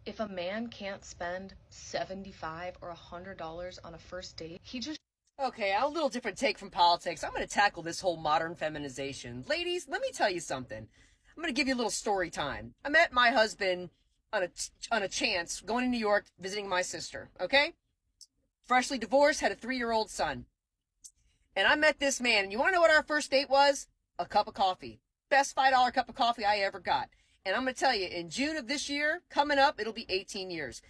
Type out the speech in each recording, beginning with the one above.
If a man can't spend $75 or $100 on a first date, he just Okay, a little different take from politics. I'm going to tackle this whole modern feminization. Ladies, let me tell you something. I'm going to give you a little story time. I met my husband on a chance going to New York visiting my sister, okay? Freshly divorced, had a 3-year-old son. And I met this man, and you want to know what our first date was? A cup of coffee. Best $5 cup of coffee I ever got. And I'm going to tell you, in June of this year, coming up, it'll be 18 years.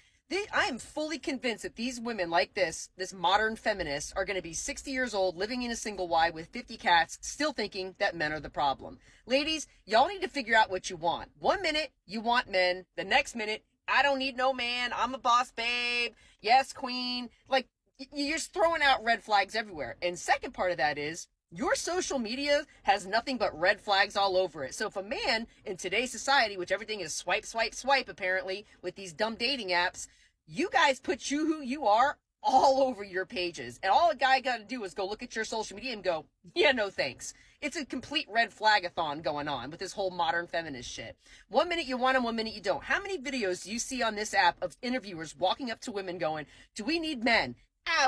I am fully convinced that these women like this modern feminists, are going to be 60 years old, living in a single wide with 50 cats, still thinking that men are the problem. Ladies, y'all need to figure out what you want. 1 minute, you want men. The next minute, I don't need no man. I'm a boss babe. Yes, queen. Like, you're just throwing out red flags everywhere. And second part of that is, your social media has nothing but red flags all over it. So if a man in today's society, which everything is swipe, swipe, swipe, apparently, with these dumb dating apps, you guys put you who you are all over your pages. And all a guy got to do is go look at your social media and go, yeah, no thanks. It's a complete red flagathon going on with this whole modern feminist shit. 1 minute you want them, 1 minute you don't. How many videos do you see on this app of interviewers walking up to women going, do we need men?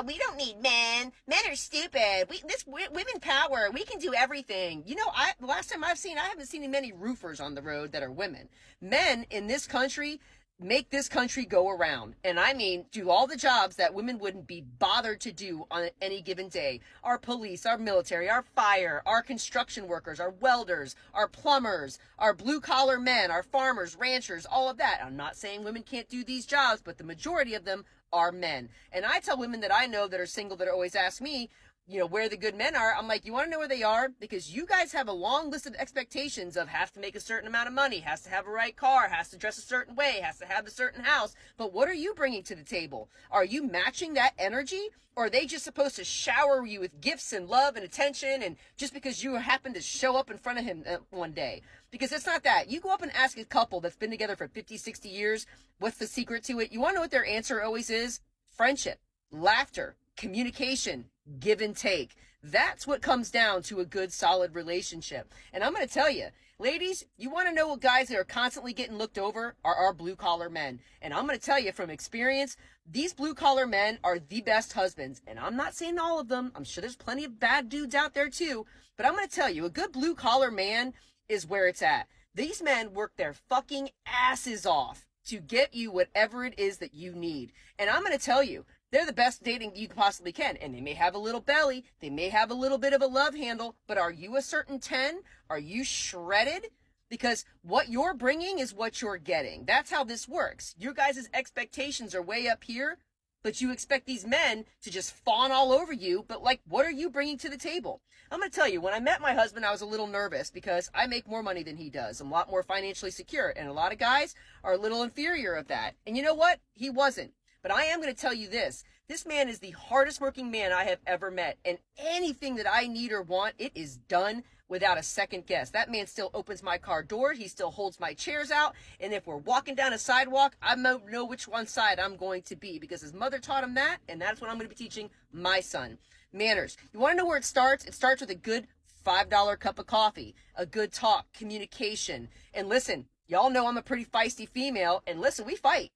We don't need men. Men are stupid. Women power. We can do everything. You know, the last time I haven't seen many roofers on the road that are women. Men in this country make this country go around. And I mean, do all the jobs that women wouldn't be bothered to do on any given day. Our police, our military, our fire, our construction workers, our welders, our plumbers, our blue collar men, our farmers, ranchers, all of that. I'm not saying women can't do these jobs, but the majority of them are men. And I tell women that I know that are single that always ask me, you know, where the good men are. I'm like, you want to know where they are? Because you guys have a long list of expectations of has to make a certain amount of money, has to have a right car, has to dress a certain way, has to have a certain house. But what are you bringing to the table? Are you matching that energy? Or are they just supposed to shower you with gifts and love and attention, and just because you happen to show up in front of him one day? Because it's not that. You go up and ask a couple that's been together for 50, 60 years, what's the secret to it? You want to know what their answer always is? Friendship, laughter, communication, give and take. That's what comes down to a good, solid relationship. And I'm going to tell you, ladies, you want to know what guys that are constantly getting looked over are our blue-collar men. And I'm going to tell you from experience, these blue-collar men are the best husbands. And I'm not saying all of them. I'm sure there's plenty of bad dudes out there too. But I'm going to tell you, a good blue-collar man is where it's at. These men work their fucking asses off to get you whatever it is that you need. And I'm going to tell you, they're the best dating you possibly can. And they may have a little belly. They may have a little bit of a love handle. But are you a certain 10? Are you shredded? Because what you're bringing is what you're getting. That's how this works. Your guys' expectations are way up here, but you expect these men to just fawn all over you. But like, what are you bringing to the table? I'm going to tell you, when I met my husband, I was a little nervous because I make more money than he does. I'm a lot more financially secure. And a lot of guys are a little inferior of that. And you know what? He wasn't. But I am going to tell you this. This man is the hardest working man I have ever met. And anything that I need or want, it is done without a second guess. That man still opens my car door. He still holds my chairs out. And if we're walking down a sidewalk, I know which one side I'm going to be because his mother taught him that. And that's what I'm going to be teaching my son. Manners. You want to know where it starts? It starts with a good $5 cup of coffee, a good talk, communication. And listen, y'all know I'm a pretty feisty female, and listen, we fight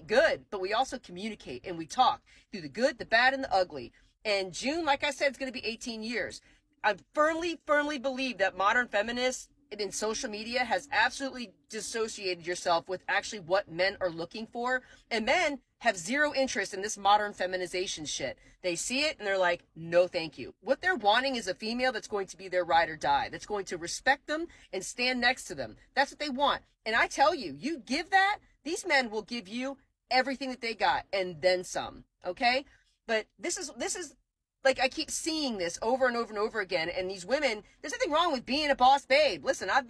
good, but we also communicate and we talk through the good, the bad, and the ugly. And June, like I said, it's going to be 18 years. I firmly believe that modern feminists in social media has absolutely dissociated yourself with actually what men are looking for. And men have zero interest in this modern feminization shit. They see it and they're like, no, thank you. What they're wanting is a female that's going to be their ride or die, that's going to respect them and stand next to them. That's what they want. And I tell you, you give that, these men will give you everything that they got and then some. Okay? But this is like, I keep seeing this over and over and over again. And these women, there's nothing wrong with being a boss babe. Listen, I've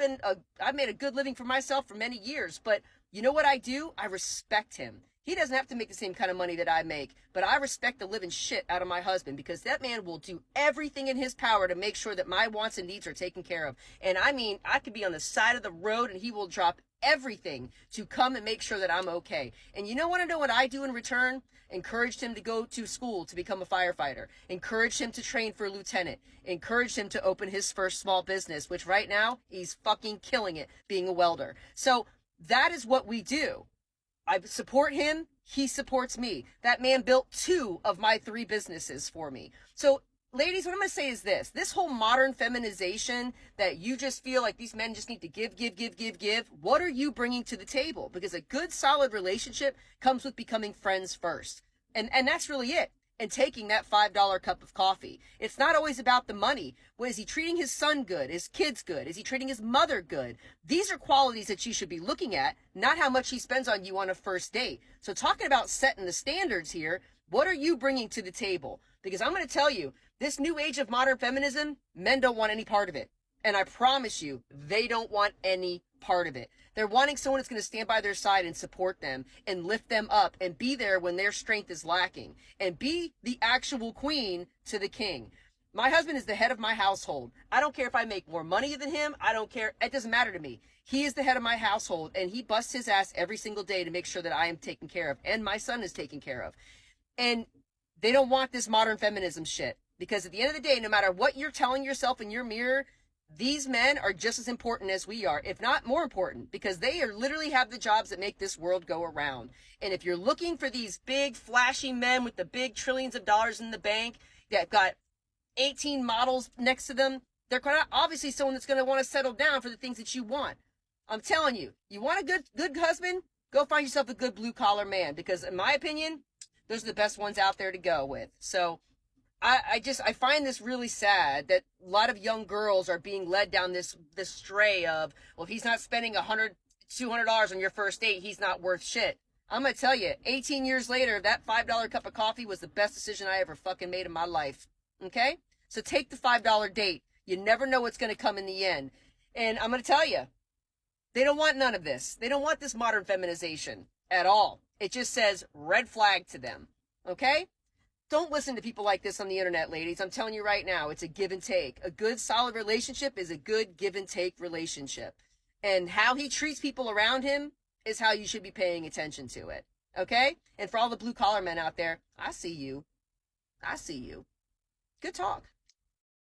made a good living for myself for many years, but you know what I do? I respect him. He doesn't have to make the same kind of money that I make, but I respect the living shit out of my husband because that man will do everything in his power to make sure that my wants and needs are taken care of. And I mean, I could be on the side of the road and he will drop everything to come and make sure that I'm okay. And you want to know what I do in return? Encouraged him to go to school to become a firefighter, encouraged him to train for a lieutenant, encouraged him to open his first small business, which right now he's fucking killing it being a welder. So that is what we do. I support him. He supports me. That man built 2 of my 3 businesses for me. So, ladies, what I'm going to say is this whole modern feminization that you just feel like these men just need to give. What are you bringing to the table? Because a good, solid relationship comes with becoming friends first. And that's really it. And taking that $5 cup of coffee. It's not always about the money. Well, is he treating his son good? His kids good? Is he treating his mother good? These are qualities that you should be looking at, not how much he spends on you on a first date. So talking about setting the standards here, what are you bringing to the table? Because I'm going to tell you, this new age of modern feminism, men don't want any part of it. And I promise you, they don't want any part of it. They're wanting someone that's going to stand by their side and support them and lift them up and be there when their strength is lacking and be the actual queen to the king. My husband is the head of my household. I don't care if I make more money than him. I don't care. It doesn't matter to me. He is the head of my household, and he busts his ass every single day to make sure that I am taken care of and my son is taken care of. And they don't want this modern feminism shit, because at the end of the day, no matter what you're telling yourself in your mirror, these men are just as important as we are, if not more important, because they are literally have the jobs that make this world go around. And if you're looking for these big, flashy men with the big trillions of dollars in the bank that got 18 models next to them, they're obviously someone that's going to want to settle down for the things that you want. I'm telling you, you want a good husband? Go find yourself a good blue-collar man, because in my opinion, those are the best ones out there to go with. So I find this really sad that a lot of young girls are being led down this stray of, well, if he's not spending $100, $200 on your first date, he's not worth shit. I'm going to tell you, 18 years later, that $5 cup of coffee was the best decision I ever fucking made in my life. Okay? So take the $5 date. You never know what's going to come in the end. And I'm going to tell you, they don't want none of this. They don't want this modern feminization at all. It just says red flag to them. Okay? Don't listen to people like this on the internet, ladies. I'm telling you right now, it's a give and take. A good, solid relationship is a good give and take relationship. And how he treats people around him is how you should be paying attention to it. Okay? And for all the blue collar men out there, I see you. I see you. Good talk.